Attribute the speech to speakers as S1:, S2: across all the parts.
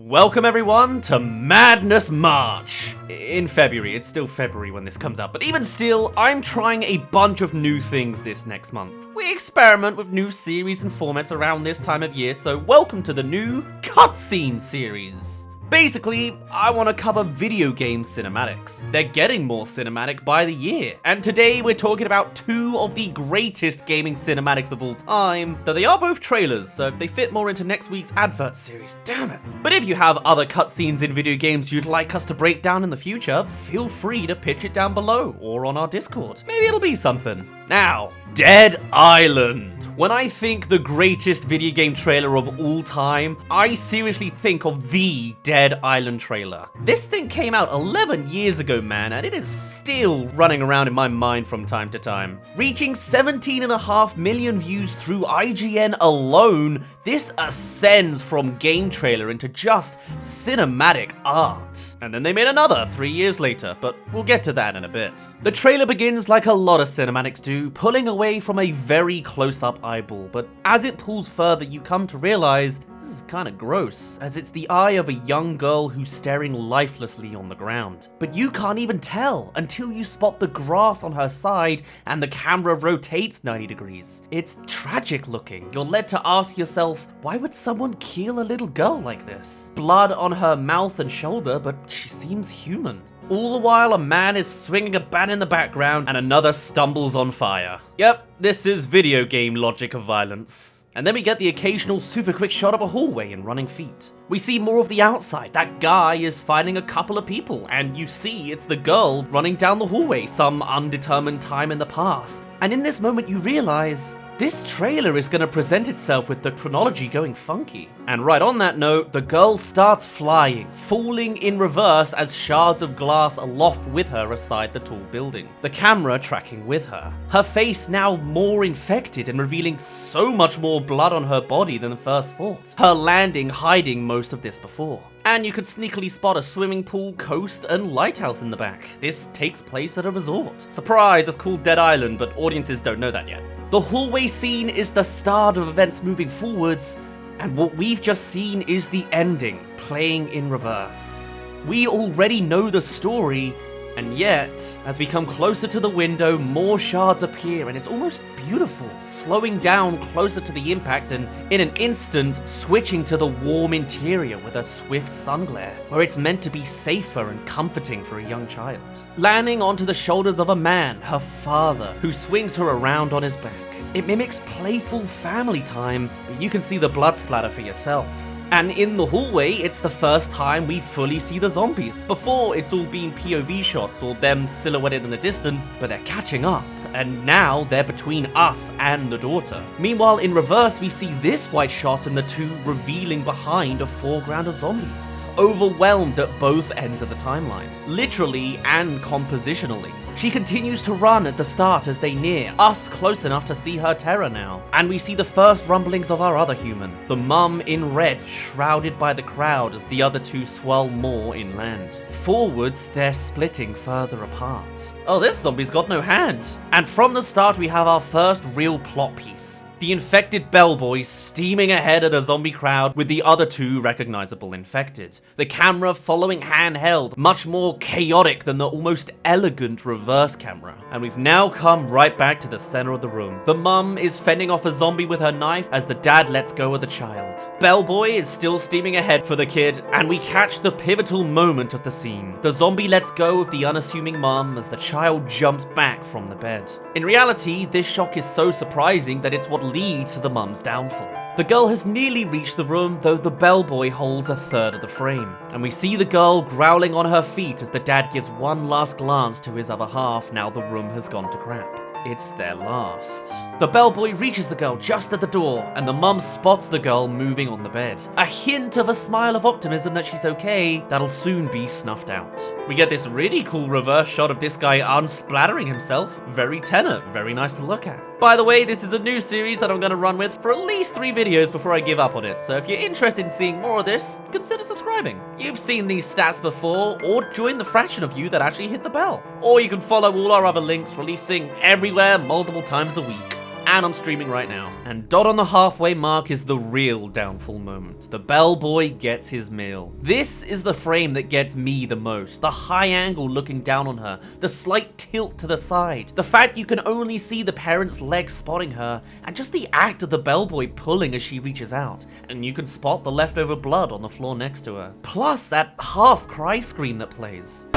S1: Welcome everyone to Madness March! In February, it's still February when this comes out, but even still, I'm trying a bunch of new things this next month. We experiment with new series and formats around this time of year, so welcome to the new Cutscene series. Basically, I want to cover video game cinematics. They're getting more cinematic by the year, and today we're talking about two of the greatest gaming cinematics of all time, though they are both trailers, so they fit more into next week's advert series, damn it. But if you have other cutscenes in video games you'd like us to break down in the future, feel free to pitch it down below, or on our Discord. Maybe it'll be something. Now, Dead Island. When I think the greatest video game trailer of all time, I seriously think of the Dead Island trailer. This thing came out 11 years ago, man, and it is still running around in my mind from time to time. Reaching 17.5 million views through IGN alone, this ascends from game trailer into just cinematic art. And then they made another 3 years later, but we'll get to that in a bit. The trailer begins like a lot of cinematics do, pulling away from a very close-up eyeball, but as it pulls further, you come to realize this is kind of gross, as it's the eye of a young girl who's staring lifelessly on the ground. But you can't even tell until you spot the grass on her side and the camera rotates 90 degrees. It's tragic looking. You're led to ask yourself, why would someone kill a little girl like this? Blood on her mouth and shoulder, but she seems human. All the while, a man is swinging a bat in the background and another stumbles on fire. Yep, this is video game logic of violence. And then we get the occasional super quick shot of a hallway and running feet. We see more of the outside. That guy is fighting a couple of people, and you see it's the girl running down the hallway some undetermined time in the past. And in this moment you realize this trailer is going to present itself with the chronology going funky. And right on that note, the girl starts flying, falling in reverse as shards of glass aloft with her aside the tall building. The camera tracking with her. Her face now more infected and revealing so much more blood on her body than first thought. Her landing hiding most of this before. And you could sneakily spot a swimming pool, coast, and lighthouse in the back. This takes place at a resort. Surprise, it's called Dead Island, but audiences don't know that yet. The hallway scene is the start of events moving forwards, and what we've just seen is the ending, playing in reverse. We already know the story, and yet, as we come closer to the window, more shards appear, and it's almost beautiful, slowing down closer to the impact and, in an instant, switching to the warm interior with a swift sun glare, where it's meant to be safer and comforting for a young child. Landing onto the shoulders of a man, her father, who swings her around on his back. It mimics playful family time, but you can see the blood splatter for yourself. And in the hallway, it's the first time we fully see the zombies. Before, it's all been POV shots or them silhouetted in the distance, but they're catching up. And now they're between us and the daughter. Meanwhile, in reverse, we see this white shot and the two revealing behind a foreground of zombies, overwhelmed at both ends of the timeline, literally and compositionally. She continues to run at the start as they near, us close enough to see her terror now. And we see the first rumblings of our other human, the mum in red, shrouded by the crowd as the other two swirl more inland. Forwards, they're splitting further apart. Oh, this zombie's got no hand. And from the start, we have our first real plot piece. The infected bellboy steaming ahead of the zombie crowd with the other two recognizable infected. The camera following handheld, much more chaotic than the almost elegant reverse camera. And we've now come right back to the center of the room. The mum is fending off a zombie with her knife as the dad lets go of the child. Bellboy is still steaming ahead for the kid, and we catch the pivotal moment of the scene. The zombie lets go of the unassuming mum as the child jumps back from the bed. In reality, this shock is so surprising that it's what leads to the mum's downfall. The girl has nearly reached the room, though the bellboy holds a third of the frame. And we see the girl growling on her feet as the dad gives one last glance to his other half now the room has gone to crap. It's their last. The bellboy reaches the girl just at the door, and the mum spots the girl moving on the bed. A hint of a smile of optimism that she's okay, that'll soon be snuffed out. We get this really cool reverse shot of this guy unsplattering himself. Very Tenet, very nice to look at. By the way, this is a new series that I'm going to run with for at least 3 videos before I give up on it, so if you're interested in seeing more of this, consider subscribing. You've seen these stats before, or join the fraction of you that actually hit the bell. Or you can follow all our other links releasing everywhere multiple times a week. and I'm streaming right now. And dot on the halfway mark is the real downfall moment. The bellboy gets his meal. This is the frame that gets me the most. The high angle looking down on her, the slight tilt to the side, the fact you can only see the parent's leg spotting her, and just the act of the bellboy pulling as she reaches out, and you can spot the leftover blood on the floor next to her. Plus that half cry scream that plays.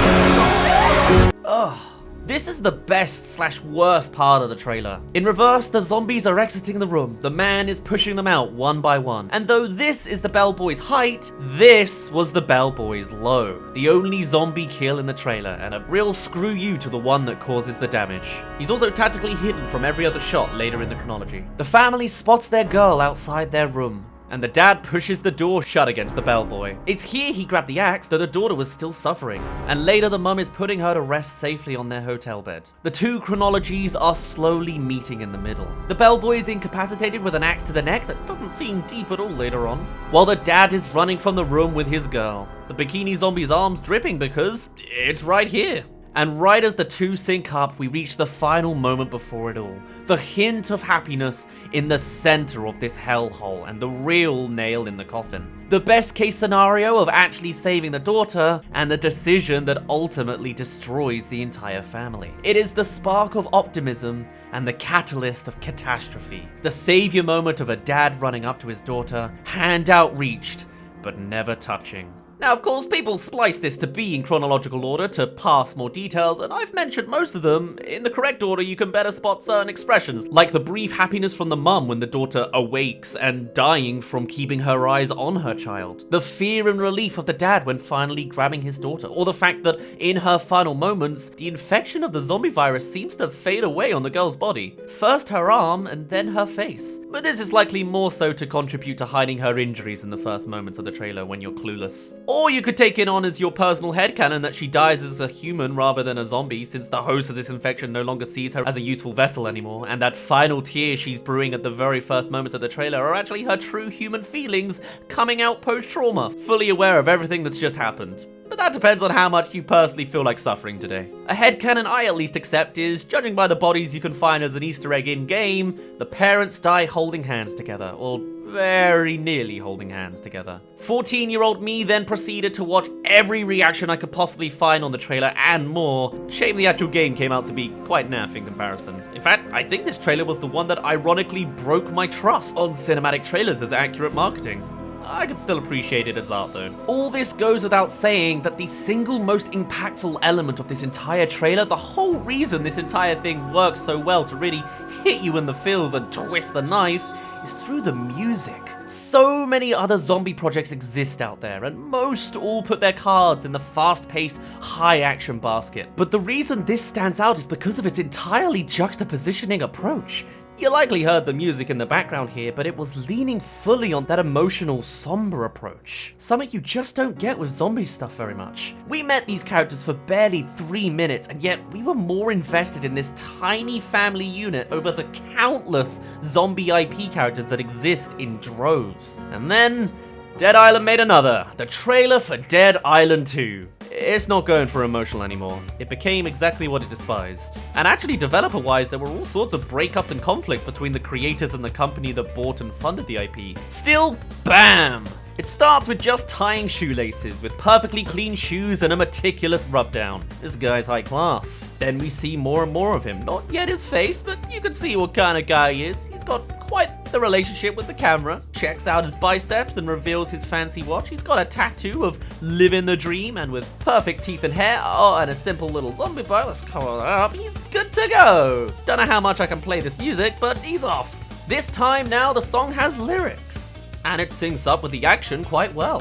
S1: Ugh. This is the best/worst part of the trailer. In reverse, the zombies are exiting the room. The man is pushing them out one by one. And though this is the bellboy's height, this was the bellboy's low. The only zombie kill in the trailer, and a real screw you to the one that causes the damage. He's also tactically hidden from every other shot later in the chronology. The family spots their girl outside their room, and the dad pushes the door shut against the bellboy. It's here he grabbed the axe, though the daughter was still suffering. And later the mum is putting her to rest safely on their hotel bed. The two chronologies are slowly meeting in the middle. The bellboy is incapacitated with an axe to the neck that doesn't seem deep at all later on, while the dad is running from the room with his girl. The bikini zombie's arm's dripping because it's right here. And right as the two sync up, we reach the final moment before it all. The hint of happiness in the center of this hellhole and the real nail in the coffin. The best case scenario of actually saving the daughter and the decision that ultimately destroys the entire family. It is the spark of optimism and the catalyst of catastrophe. The savior moment of a dad running up to his daughter, hand outreached, but never touching. Now, of course, people splice this to be in chronological order to pass more details, and I've mentioned most of them. In the correct order, you can better spot certain expressions, like the brief happiness from the mum when the daughter awakes and dying from keeping her eyes on her child, the fear and relief of the dad when finally grabbing his daughter, or the fact that in her final moments, the infection of the zombie virus seems to fade away on the girl's body. First her arm, and then her face. But this is likely more so to contribute to hiding her injuries in the first moments of the trailer when you're clueless. Or you could take it on as your personal headcanon that she dies as a human rather than a zombie, since the host of this infection no longer sees her as a useful vessel anymore, and that final tear she's brewing at the very first moments of the trailer are actually her true human feelings coming out post-trauma, fully aware of everything that's just happened. But that depends on how much you personally feel like suffering today. A headcanon I at least accept is, judging by the bodies you can find as an Easter egg in-game, the parents die holding hands together, or very nearly holding hands together. 14-year-old me then proceeded to watch every reaction I could possibly find on the trailer and more. Shame the actual game came out to be quite naff in comparison. In fact, I think this trailer was the one that ironically broke my trust on cinematic trailers as accurate marketing. I could still appreciate it as art though. All this goes without saying that the single most impactful element of this entire trailer, the whole reason this entire thing works so well to really hit you in the feels and twist the knife, is through the music. So many other zombie projects exist out there, and most all put their cards in the fast-paced, high-action basket. But the reason this stands out is because of its entirely juxtapositioning approach. You likely heard the music in the background here, but it was leaning fully on that emotional, somber approach. Something you just don't get with zombie stuff very much. We met these characters for barely 3 minutes, and yet we were more invested in this tiny family unit over the countless zombie IP characters that exist in droves. And then, Dead Island made another, the trailer for Dead Island 2. It's not going for emotional anymore. It became exactly what it despised. And actually, developer-wise, there were all sorts of breakups and conflicts between the creators and the company that bought and funded the IP. Still, bam! It starts with just tying shoelaces, with perfectly clean shoes and a meticulous rubdown. This guy's high class. Then we see more and more of him. Not yet his face, but you can see what kind of guy he is. He's got quite the relationship with the camera. Checks out his biceps and reveals his fancy watch. He's got a tattoo of living the dream, and with perfect teeth and hair, oh, and a simple little zombie bite. Let's cover that up. He's good to go. Don't know how much I can play this music, but he's off. This time now, the song has lyrics. And it syncs up with the action quite well.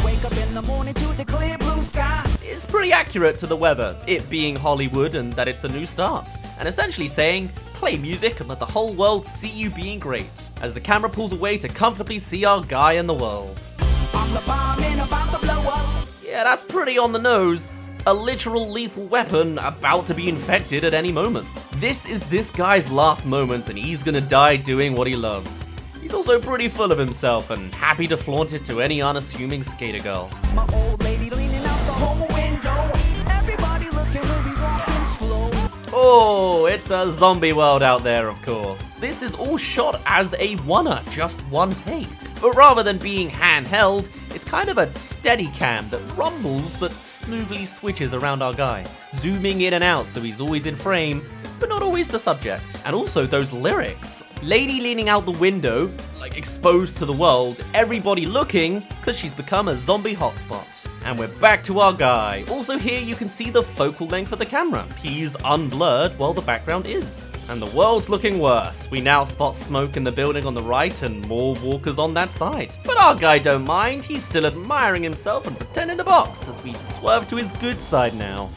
S1: Wake up in the morning to the clear blue sky. It's pretty accurate to the weather, it being Hollywood and that it's a new start. And essentially saying, play music and let the whole world see you being great. As the camera pulls away to comfortably see our guy in the world. I'm the bomb and about to blow up. Yeah, that's pretty on the nose. A literal lethal weapon about to be infected at any moment. This is this guy's last moments and he's gonna die doing what he loves. He's also pretty full of himself and happy to flaunt it to any unassuming skater girl. My old lady leaning out the whole window. Everybody looking, we'll be walking slow. Oh, it's a zombie world out there, of course. This is all shot as a one-er, just one take. But rather than being handheld, it's kind of a steady cam that rumbles but smoothly switches around our guy, zooming in and out so he's always in frame, but not always the subject. And also those lyrics. Lady leaning out the window, like exposed to the world, everybody looking, cause she's become a zombie hotspot. And we're back to our guy. Also here you can see the focal length of the camera. He's unblurred while the background is. And the world's looking worse. We now spot smoke in the building on the right and more walkers on that side. But our guy don't mind, he's still admiring himself and pretending to box as we swerve to his good side now.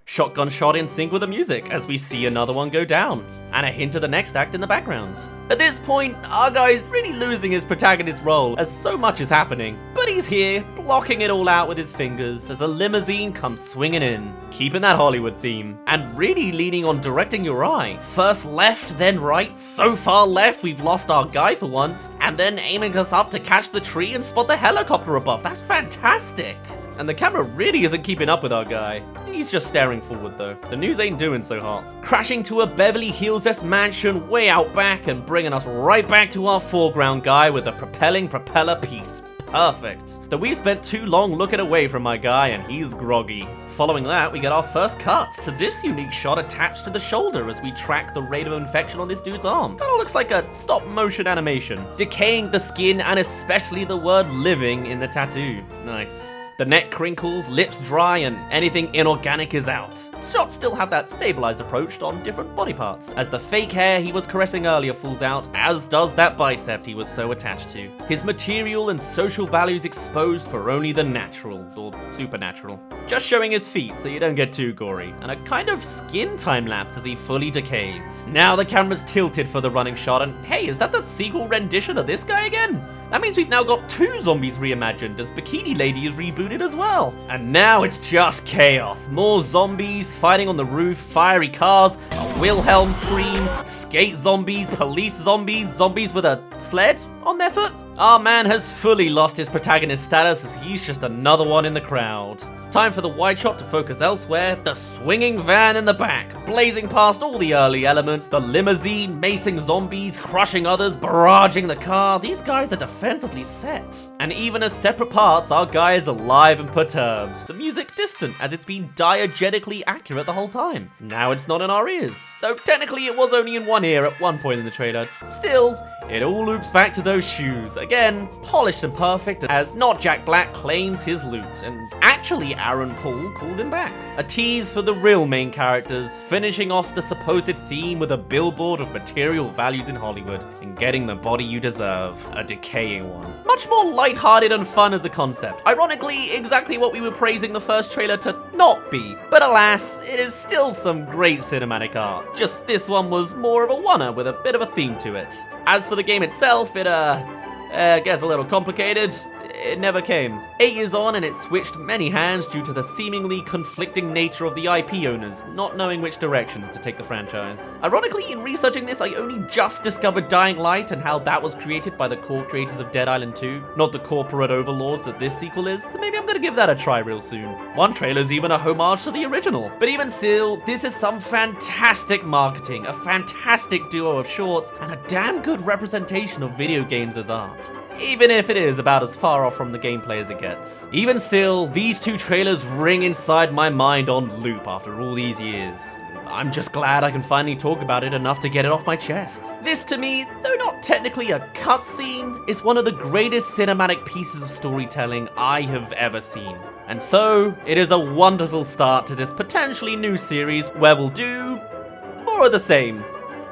S1: Shotgun shot in sync with the music as we see another one go down, and a hint of the next act in the background. At this point, our guy's really losing his protagonist role as so much is happening, but he's here, blocking it all out with his fingers as a limousine comes swinging in, keeping that Hollywood theme, and really leaning on directing your eye. First left, then right, so far left we've lost our guy for once, and then aiming us up to catch the tree and spot the helicopter above. That's fantastic! And the camera really isn't keeping up with our guy. He's just staring forward though. The news ain't doing so hot. Crashing to a Beverly Hills-esque mansion way out back and bringing us right back to our foreground guy with a propelling propeller piece. Perfect. Though we've spent too long looking away from my guy and he's groggy. Following that, we get our first cut to this unique shot attached to the shoulder as we track the rate of infection on this dude's arm. Kinda looks like a stop motion animation. Decaying the skin and especially the word living in the tattoo. Nice. The neck crinkles, lips dry, and anything inorganic is out. Shots still have that stabilized approach on different body parts, as the fake hair he was caressing earlier falls out, as does that bicep he was so attached to. His material and social values exposed for only the natural, or supernatural. Just showing his feet so you don't get too gory, and a kind of skin time-lapse as he fully decays. Now the camera's tilted for the running shot, and hey, is that the sequel rendition of this guy again? That means we've now got 2 zombies reimagined as Bikini Lady is rebooted as well. And now it's just chaos. More zombies, fighting on the roof, fiery cars, a Wilhelm scream, skate zombies, police zombies, zombies with a sled on their foot. Our man has fully lost his protagonist status as he's just another one in the crowd. Time for the wide shot to focus elsewhere, the swinging van in the back, blazing past all the early elements, the limousine, macing zombies, crushing others, barraging the car. These guys are defensively set. And even as separate parts, our guy is alive and perturbed. The music distant, as it's been diegetically accurate the whole time. Now it's not in our ears, though technically it was only in one ear at one point in the trailer. Still, it all loops back to those shoes. Again, polished and perfect as not Jack Black claims his loot, and actually Aaron Paul calls him back. A tease for the real main characters, finishing off the supposed theme with a billboard of material values in Hollywood and getting the body you deserve, a decaying one. Much more lighthearted and fun as a concept. Ironically, exactly what we were praising the first trailer to not be. But alas, it is still some great cinematic art. Just this one was more of a one-er with a bit of a theme to it. As for the game itself, it gets a little complicated. It never came. 8 years on and it switched many hands due to the seemingly conflicting nature of the IP owners not knowing which directions to take the franchise. Ironically, in researching this, I only just discovered Dying Light and how that was created by the core creators of Dead Island 2, not the corporate overlords that this sequel is, so maybe I'm gonna give that a try real soon. One trailer's even a homage to the original. But even still, this is some fantastic marketing, a fantastic duo of shorts, and a damn good representation of video games as art. Even if it is about as far off from the gameplay as it gets. Even still, these 2 trailers ring inside my mind on loop after all these years. I'm just glad I can finally talk about it enough to get it off my chest. This to me, though not technically a cutscene, is one of the greatest cinematic pieces of storytelling I have ever seen. And so, it is a wonderful start to this potentially new series where we'll do more of the same,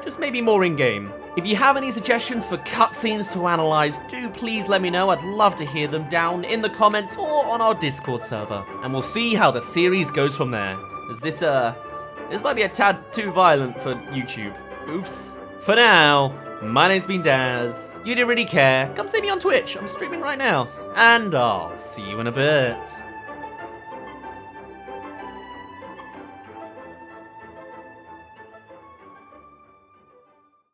S1: just maybe more in-game. If you have any suggestions for cutscenes to analyze, do please let me know. I'd love to hear them down in the comments or on our Discord server. And we'll see how the series goes from there. As this might be a tad too violent for YouTube. Oops. For now, my name's been Dazz. You didn't really care. Come see me on Twitch. I'm streaming right now. And I'll see you in a bit.